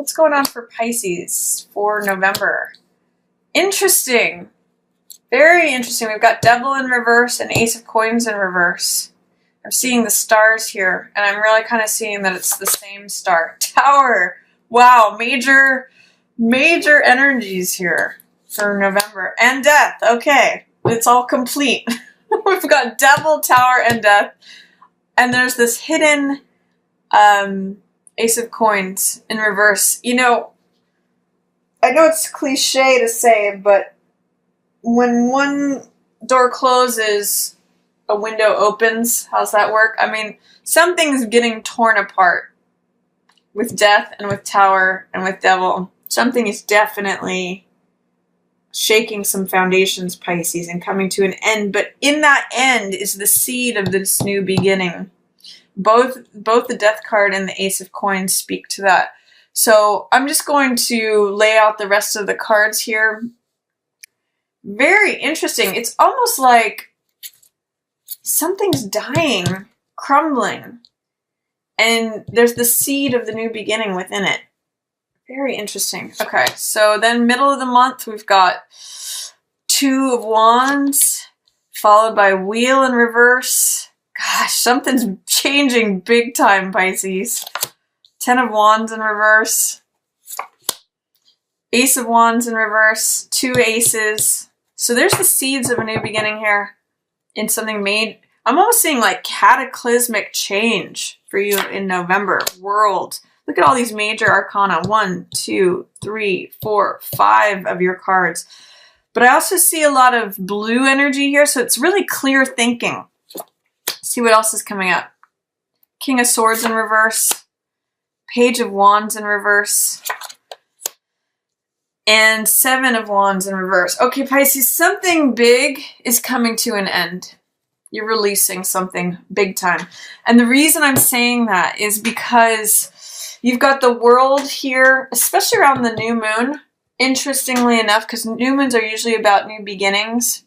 What's going on for Pisces for November? Interesting. Very interesting. We've got Devil in reverse and Ace of Coins in reverse. I'm seeing the stars here, and I'm really kind of seeing that it's the same star. Tower. Wow, major energies here for November. And Death. Okay, it's all complete. We've got Devil, Tower, and Death. And there's this hidden Ace of Coins in reverse. You know, I know it's cliche to say, but when one door closes, a window opens. How's that work? I mean, something's getting torn apart with Death and with Tower and with Devil. Something is definitely shaking some foundations, Pisces, and coming to an end. But in that end is the seed of this new beginning. Both the Death card and the Ace of Coins speak to that. So I'm just going to lay out the rest of the cards here. Very interesting. It's almost like something's dying, crumbling, and there's the seed of the new beginning within it. Very interesting. Okay, so then middle of the month, we've got Two of Wands, followed by Wheel in reverse. Gosh, something's changing big time, Pisces. Ten of Wands in reverse. Ace of Wands in reverse. Two aces. So there's the seeds of a new beginning here in something made. I'm almost seeing like cataclysmic change for you in November. World. Look at all these major arcana. 1, 2, 3, 4, 5 of your cards. But I also see a lot of blue energy here, so it's really clear thinking. See what else is coming up. King of Swords in reverse. Page of Wands in reverse. And Seven of Wands in reverse. Okay, Pisces, something big is coming to an end. You're releasing something big time. And the reason I'm saying that is because you've got the World here, especially around the new moon. Interestingly enough, because new moons are usually about new beginnings.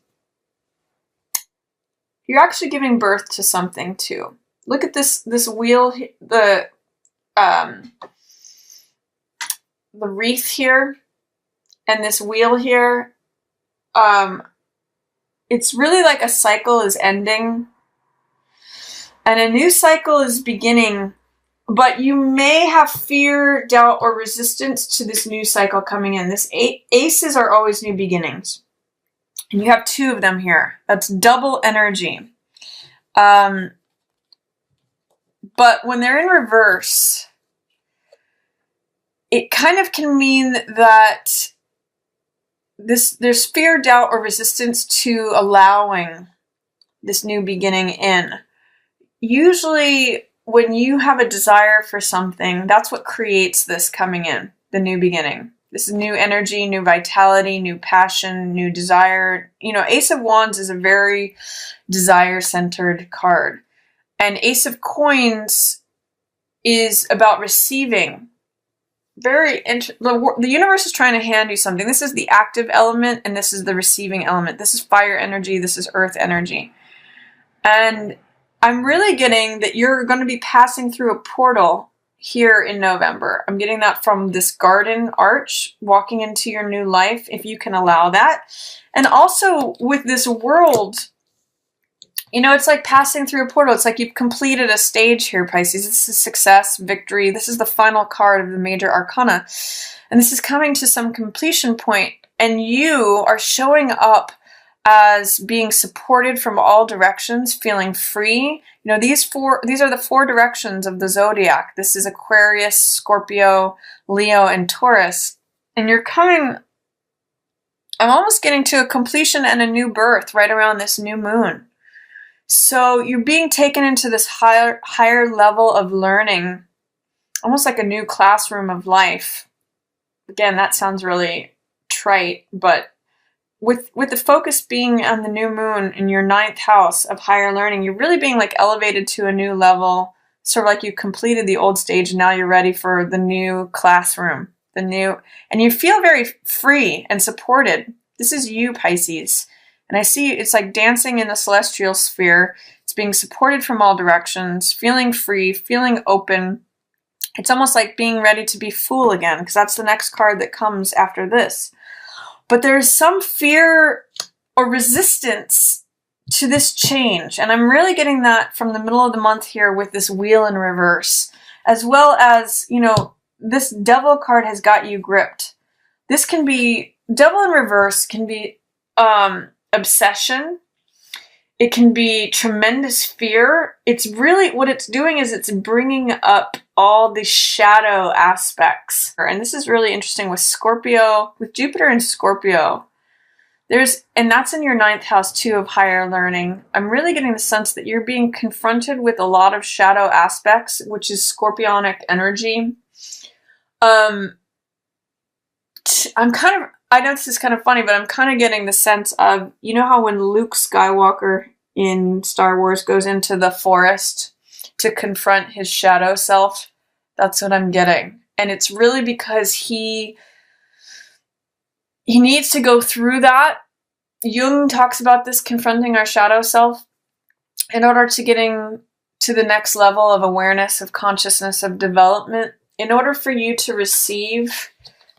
You're actually giving birth to something too. Look at this wheel, the wreath here, and this wheel here. It's really like a cycle is ending, and a new cycle is beginning. But you may have fear, doubt, or resistance to this new cycle coming in. This aces are always new beginnings. And you have two of them here. That's double energy. But when they're in reverse, it kind of can mean that there's fear, doubt, or resistance to allowing this new beginning in. Usually, when you have a desire for something, that's what creates this coming in, the new beginning. This is new energy, new vitality, new passion, new desire. You know, Ace of Wands is a very desire-centered card. And Ace of Coins is about receiving. The universe is trying to hand you something. This is the active element, and this is the receiving element. This is fire energy. This is earth energy. And I'm really getting that you're going to be passing through a portal here in November. I'm getting that from this garden arch, walking into your new life, if you can allow that. And also with this world, you know, it's like passing through a portal. It's like you've completed a stage here, Pisces. This is success, victory. This is the final card of the major arcana. And this is coming to some completion point, and you are showing up as being supported from all directions, feeling free. You know, these are the 4 directions of the zodiac. This is Aquarius, Scorpio, Leo, and Taurus. And you're coming, I'm almost getting to a completion and a new birth right around this new moon. So you're being taken into this higher level of learning, almost like a new classroom of life. Again, that sounds really trite, but with the focus being on the new moon in your 9th house of higher learning, you're really being like elevated to a new level, sort of like you completed the old stage and now you're ready for the new classroom, and you feel very free and supported. This is you, Pisces. And I see it's like dancing in the celestial sphere. It's being supported from all directions, feeling free, feeling open, It's almost like being ready to be fool again, because that's the next card that comes after this. But there's some fear or resistance to this change. And I'm really getting that from the middle of the month here with this wheel in reverse, as well as, you know, this devil card has got you gripped. This can be, devil in reverse can be obsession. It can be tremendous fear. It's really, what it's doing is it's bringing up all the shadow aspects. And this is really interesting with Scorpio, with Jupiter and Scorpio. And that's in your 9th house too of higher learning. I'm really getting the sense that you're being confronted with a lot of shadow aspects, which is scorpionic energy. I know this is kind of funny, but I'm kind of getting the sense of, you know how when Luke Skywalker in Star Wars goes into the forest to confront his shadow self? That's what I'm getting. And it's really because he needs to go through that. Jung talks about this, confronting our shadow self, in order to getting to the next level of awareness, of consciousness, of development. In order for you to receive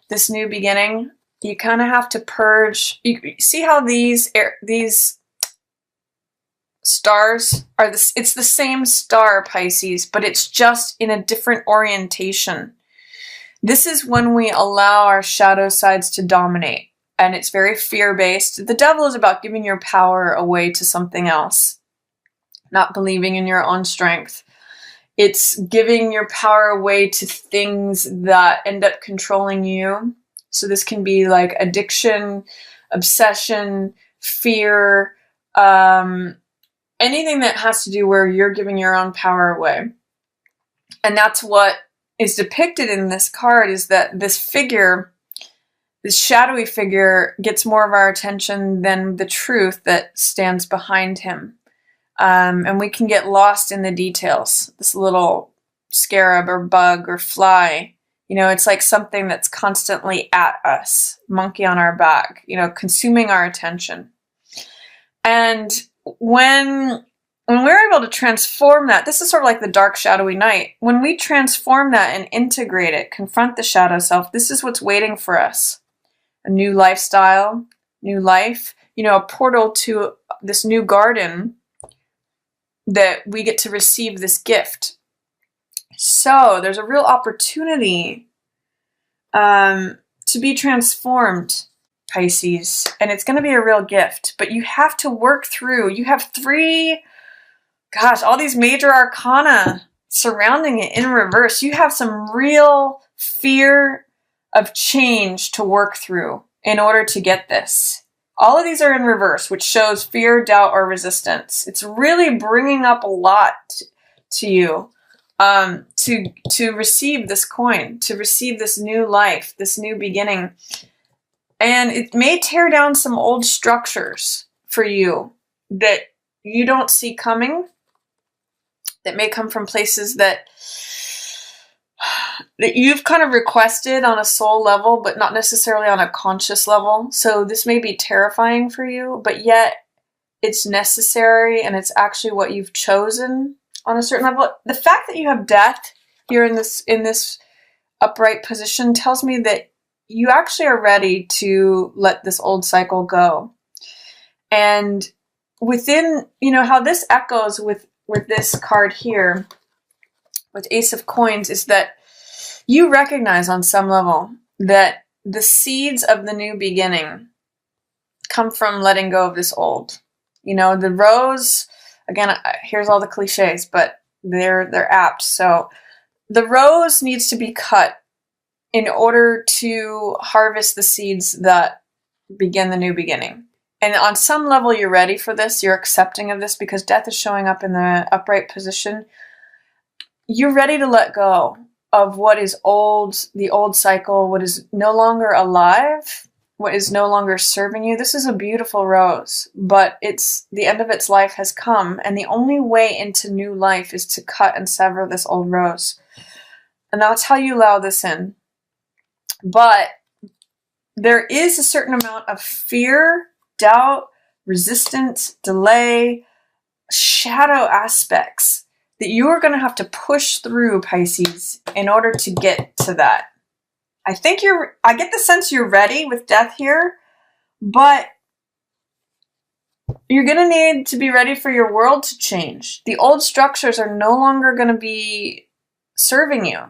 this new beginning, you kind of have to purge. You see how these stars are it's the same star, Pisces, but it's just in a different orientation. This is when we allow our shadow sides to dominate, and it's very fear-based. The devil is about giving your power away to something else, not believing in your own strength. It's giving your power away to things that end up controlling you. So this can be like addiction, obsession, fear, anything that has to do where you're giving your own power away. And that's what is depicted in this card, is that this figure, this shadowy figure, gets more of our attention than the truth that stands behind him. And we can get lost in the details. This little scarab or bug or fly, you know, it's like something that's constantly at us, monkey on our back, you know, consuming our attention. And when we're able to transform that, this is sort of like the dark, shadowy night. When we transform that and integrate it, confront the shadow self, this is what's waiting for us. A new lifestyle, new life, you know, a portal to this new garden that we get to receive this gift. So there's a real opportunity to be transformed, Pisces, and it's going to be a real gift, but you have to work through. You have all these major arcana surrounding it in reverse. You have some real fear of change to work through in order to get this. All of these are in reverse, which shows fear, doubt, or resistance. It's really bringing up a lot to you to receive this coin, to receive this new life, this new beginning. And it may tear down some old structures for you that you don't see coming, that may come from places that you've kind of requested on a soul level, but not necessarily on a conscious level. So this may be terrifying for you, but yet it's necessary, and it's actually what you've chosen on a certain level. The fact that you have death here in this upright position tells me that you actually are ready to let this old cycle go. And within, you know, how this echoes with this card here, with Ace of Coins, is that you recognize on some level that the seeds of the new beginning come from letting go of this old. You know, the rose, again, here's all the cliches, but they're apt. So the rose needs to be cut in order to harvest the seeds that begin the new beginning. And on some level, you're ready for this. You're accepting of this because death is showing up in the upright position. You're ready to let go of what is old, the old cycle, what is no longer alive, what is no longer serving you. This is a beautiful rose, but the end of its life has come, and the only way into new life is to cut and sever this old rose. And that's how you allow this in. But there is a certain amount of fear, doubt, resistance, delay, shadow aspects that you are going to have to push through, Pisces, in order to get to that. I get the sense you're ready with death here, but you're going to need to be ready for your world to change. The old structures are no longer going to be serving you.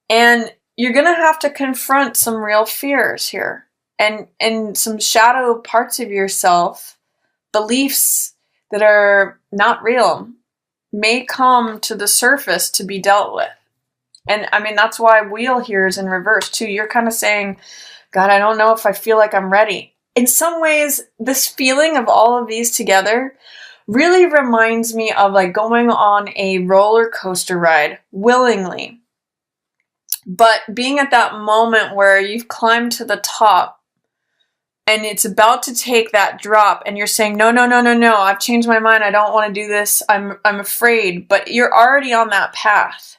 And you're going to have to confront some real fears here and some shadow parts of yourself, beliefs that are not real may come to the surface to be dealt with. And I mean, that's why wheel here is in reverse too. You're kind of saying, God, I don't know if I feel like I'm ready. In some ways, this feeling of all of these together really reminds me of like going on a roller coaster ride willingly. But being at that moment where you've climbed to the top and it's about to take that drop and you're saying, no, I've changed my mind. I don't want to do this. I'm afraid, but you're already on that path.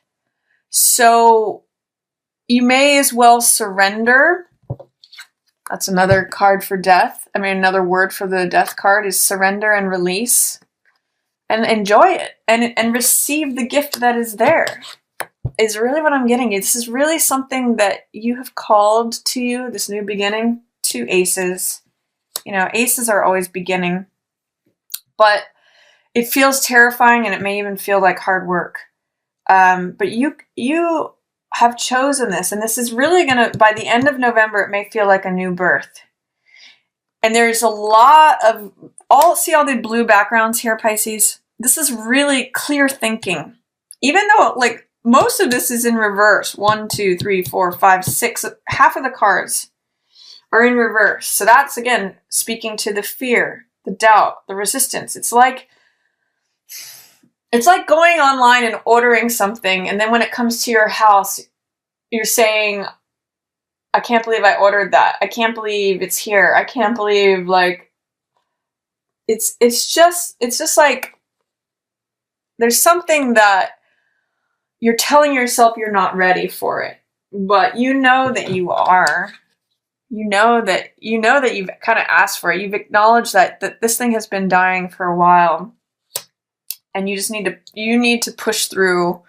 So you may as well surrender. That's another card for death. I mean, another word for the death card is surrender and release, and enjoy it and receive the gift that is there. Is really what I'm getting. This is really something that you have called to you, this new beginning. 2 aces. You know, aces are always beginning, but it feels terrifying and it may even feel like hard work. But you have chosen this, and this is really gonna, by the end of November, it may feel like a new birth. And there's a lot of, see all the blue backgrounds here, Pisces? This is really clear thinking. Even though, like, most of this is in reverse. 1, 2, 3, 4, 5, 6. Half of the cards are in reverse. So that's, again, speaking to the fear, the doubt, the resistance. It's like going online and ordering something, and then when it comes to your house, you're saying, I can't believe I ordered that. I can't believe it's here. I can't believe, like, it's just like there's something that you're telling yourself you're not ready for it, but you know that you are. You know that you've kind of asked for it. You've acknowledged that this thing has been dying for a while, and you just need to push through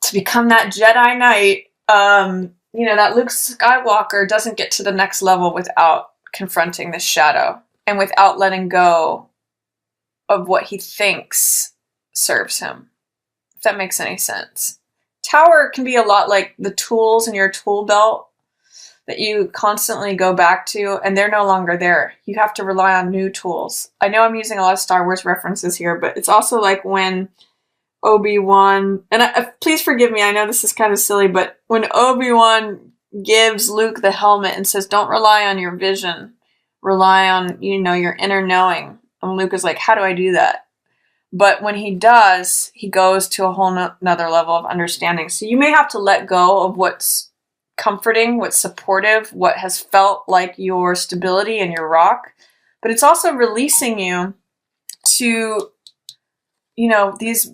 to become that Jedi Knight. That Luke Skywalker doesn't get to the next level without confronting this shadow and without letting go of what he thinks serves him. If that makes any sense. Tower can be a lot like the tools in your tool belt that you constantly go back to, and they're no longer there. You have to rely on new tools. I know I'm using a lot of Star Wars references here, but it's also like when Obi-Wan, and please forgive me, I know this is kind of silly, but when Obi-Wan gives Luke the helmet and says, don't rely on your vision, rely on, your inner knowing. And Luke is like, how do I do that? But when he does, he goes to a whole nother level of understanding. So you may have to let go of what's comforting, what's supportive, what has felt like your stability and your rock. But it's also releasing you to, these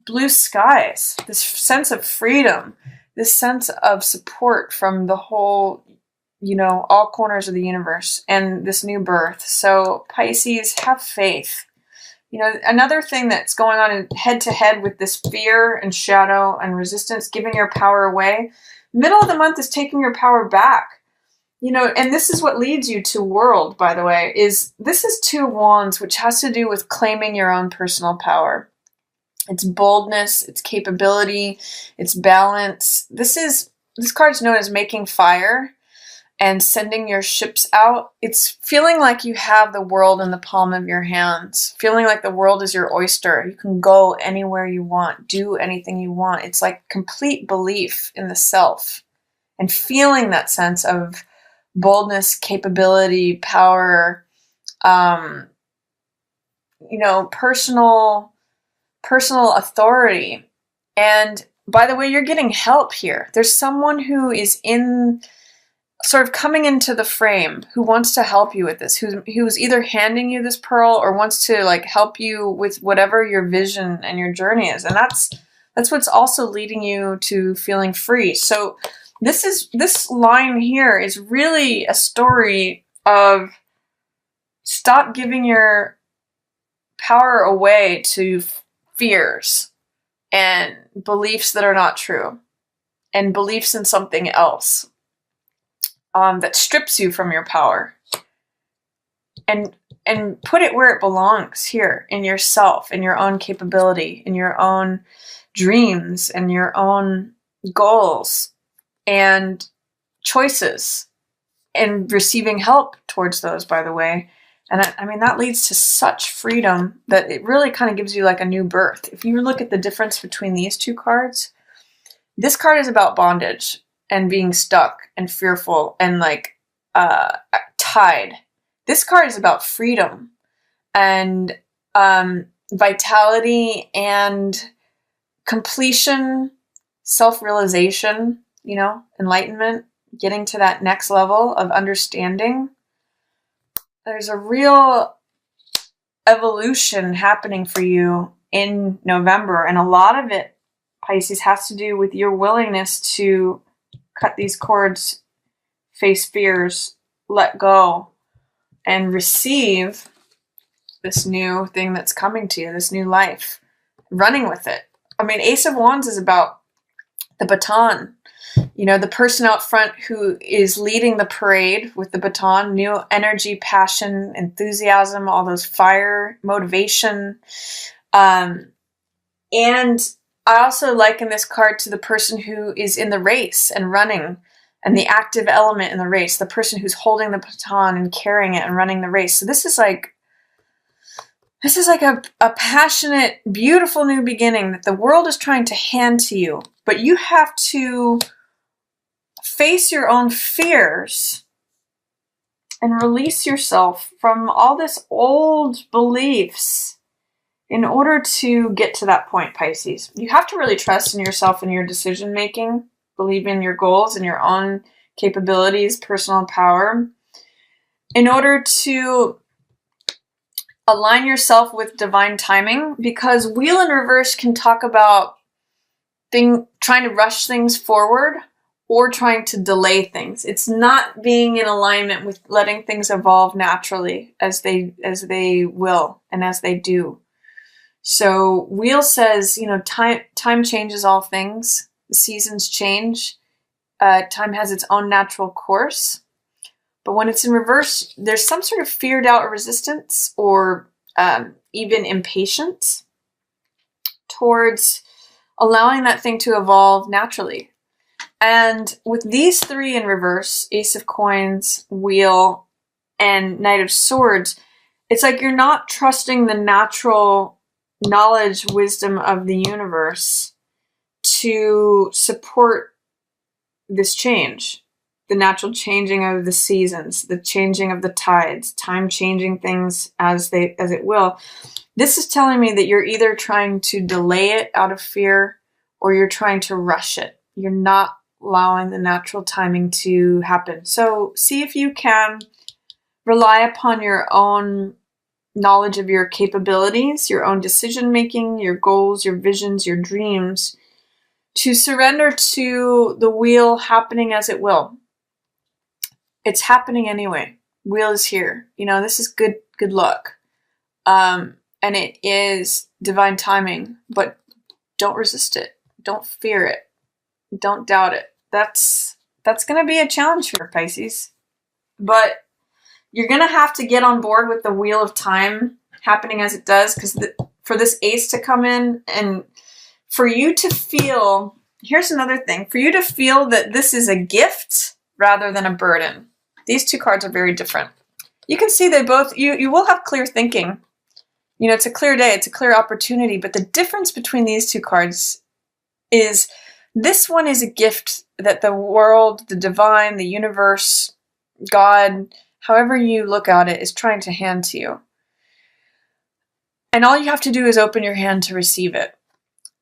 blue skies, this sense of freedom, this sense of support from the whole, all corners of the universe and this new birth. So Pisces, have faith. Another thing that's going on head to head with this fear and shadow and resistance, giving your power away. Middle of the month is taking your power back. And this is what leads you to world, by the way, this is 2 wands, which has to do with claiming your own personal power. It's boldness, it's capability, it's balance. This card's known as making fire and sending your ships out. It's feeling like you have the world in the palm of your hands, feeling like the world is your oyster. You can go anywhere you want, do anything you want. It's like complete belief in the self and feeling that sense of boldness, capability, power, personal authority. And by the way, you're getting help here. There's someone who is sort of coming into the frame who wants to help you with this, who's either handing you this pearl or wants to like help you with whatever your vision and your journey is. And that's what's also leading you to feeling free. So this line here is really a story of stop giving your power away to fears and beliefs that are not true and beliefs in something else that strips you from your power, and put it where it belongs, here in yourself, in your own capability, in your own dreams and your own goals and choices, and receiving help towards those, by the way. And I mean, that leads to such freedom that it really kind of gives you like a new birth. If you look at the difference between these two cards, this card is about bondage and being stuck and fearful and like tied. This card is about freedom and vitality and completion, self-realization, you know, enlightenment, getting to that next level of understanding. There's a real evolution happening for you in November, and a lot of it, Pisces, has to do with your willingness to cut these cords, face fears, let go, and receive this new thing that's coming to you, this new life, running with it. I mean, Ace of Wands is about the baton, you know, the person out front who is leading the parade with the baton, new energy, passion, enthusiasm, all those fire, motivation. And I also liken this card to the person who is in the race and running, and the active element in the race, the person who's holding the baton and carrying it and running the race. So this is like a passionate, beautiful new beginning that the world is trying to hand to you. But you have to face your own fears and release yourself from all this old beliefs in order to get to that point, Pisces. You have to really trust in yourself and your decision making, believe in your goals and your own capabilities, personal power, in order to align yourself with divine timing, because wheel in reverse can talk about trying to rush things forward or trying to delay things. It's not being in alignment with letting things evolve naturally as they will and as they do. So wheel says, you know, time changes all things. The seasons change. Time has its own natural course. But when it's in reverse, there's some sort of fear, doubt, or resistance, or even impatience towards allowing that thing to evolve naturally. And with these three in reverse, Ace of Coins, Wheel, and Knight of Swords, it's like you're not trusting the natural knowledge, wisdom of the universe to support this change. The natural changing of the seasons, the changing of the tides, time changing things as it will. This is telling me that you're either trying to delay it out of fear or you're trying to rush it. You're not allowing the natural timing to happen. So see if you can rely upon your own knowledge of your capabilities, your own decision making, your goals, your visions, your dreams, to surrender to the wheel happening as it will. It's happening anyway. Wheel is here. You know, this is good luck. And it is divine timing, but don't resist it. Don't fear it. Don't doubt it. That's going to be a challenge for Pisces. But you're going to have to get on board with the wheel of time happening as it does, because for this ace to come in and for you to feel, here's another thing, for you to feel that this is a gift rather than a burden. These two cards are very different. You can see they both, you will have clear thinking. You know, it's a clear day, it's a clear opportunity, but the difference between these two cards is this one is a gift that the world, the divine, the universe, God, however you look at it, is trying to hand to you. And all you have to do is open your hand to receive it.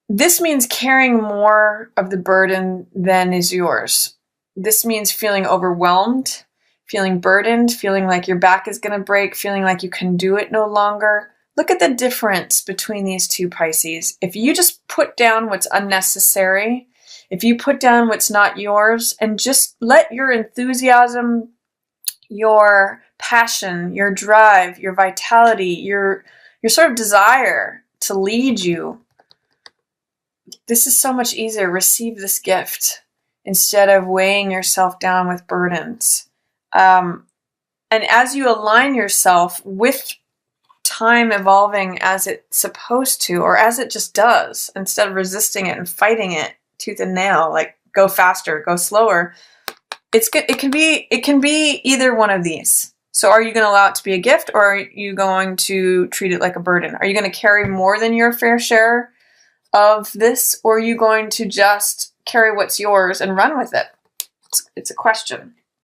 This means carrying more of the burden than is yours. This means feeling overwhelmed, feeling burdened, feeling like your back is going to break, feeling like you can do it no longer. Look at the difference between these two, Pisces. If you just put down what's unnecessary, if you put down what's not yours, and just let your enthusiasm, your passion, your drive, your vitality, your sort of desire to lead you, this is so much easier. Receive this gift instead of weighing yourself down with burdens. And as you align yourself with time evolving as it's supposed to, or as it just does, instead of resisting it and fighting it tooth and nail, like go faster, go slower, it's good. It can be either one of these. So are you going to allow it to be a gift, or are you going to treat it like a burden? Are you going to carry more than your fair share of this, or are you going to just carry what's yours and run with it? It's a question.